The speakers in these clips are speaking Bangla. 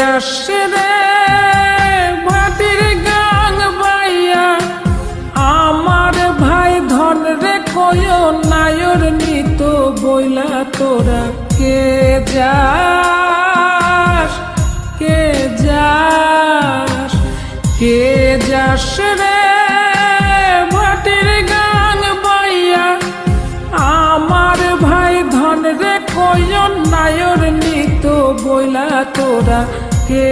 যাস রে ভাটির গাং বাইয়া আমার ভাই ধন রে কয় নায়র নিত বইলা তোরা কে যাস কে যাস কে যাস রে ভাটির গাং বাইয়া আমার ভাই ধন রে কয় নায়র নিত বইলা তোরা কে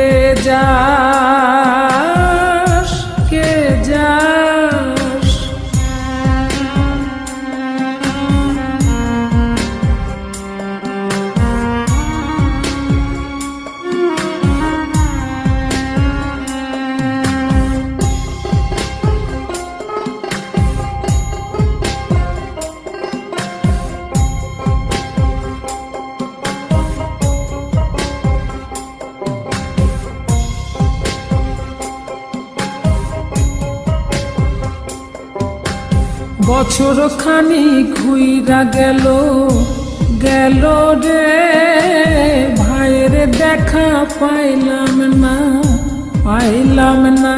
যাস কে যাস বছর খানি ঘুইরা গেল গেল রে ভাইয়ের দেখা পাইলাম না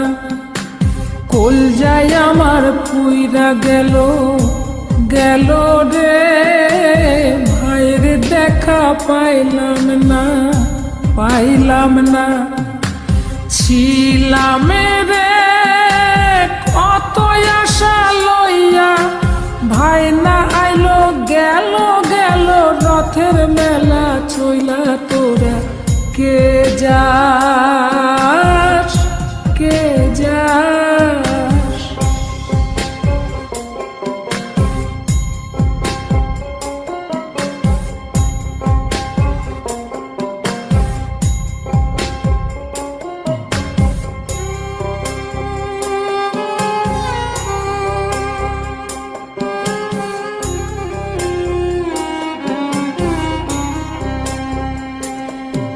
কল যাই আমার পুইরা গেল গেল রে ভাইয়ের দেখা পাইলাম না ছিলাম রে কত আশা লইয়া ভাই না আইলো গেল গেল রথের মেলা চইলা তোরা কে যাস কে যাস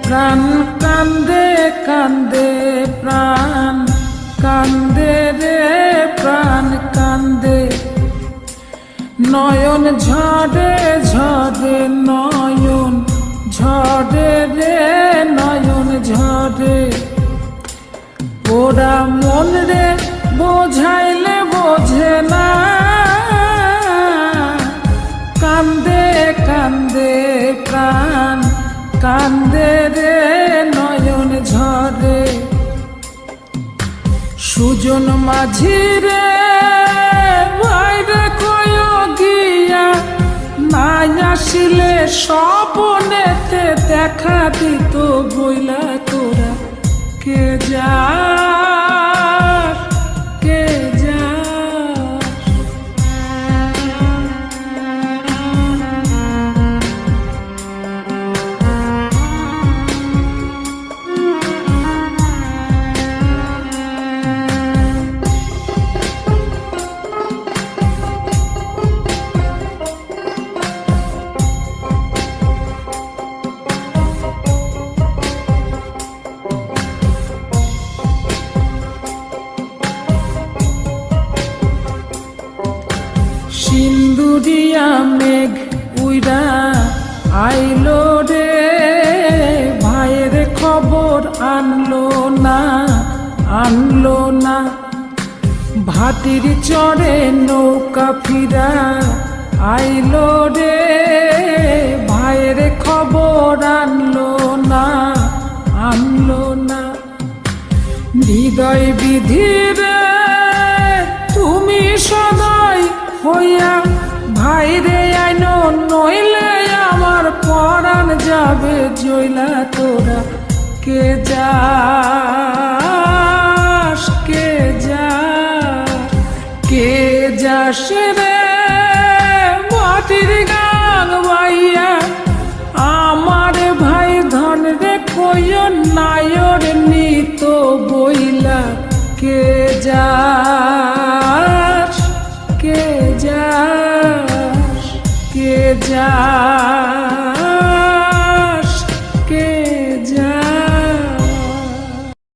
প্রাণ কান্দে কান্দে প্রাণ কান্দে রে প্রাণ কান্দে নয়ন ঝরে ঝরে নয়ন ঝরে রে নয়ন ঝরে ওরা মন রে বোঝাইলে বোঝে না কান্দে কান্দে প্রাণ কান্দে রে নয়ন ঝরে সুজন মাঝি রে ভাইরে কয় গিয়া নাই আসিলে স্বপনেতে দেখা দিত বইলা তোরা কে যাস কে যাস সিন্দুরিয়া মেঘ উইরা আইলো রে ভাইয়ের খবর আনলো না ভাটির চড়ে নৌকা ফিরা আইলো রে ভাইয়ের খবর আনলো না হৃদয় বিধির তুমি সদয় হইয়া ভাইরে আইনো নইলে আমার পরাণ যাবে জইলা তোরা কে যাস কে যাস কে যাস রে মাটির গাং বাইয়া আমার ভাই ধন রে কই নায়র নিত বইলা কে যাস কে যাস কে যাস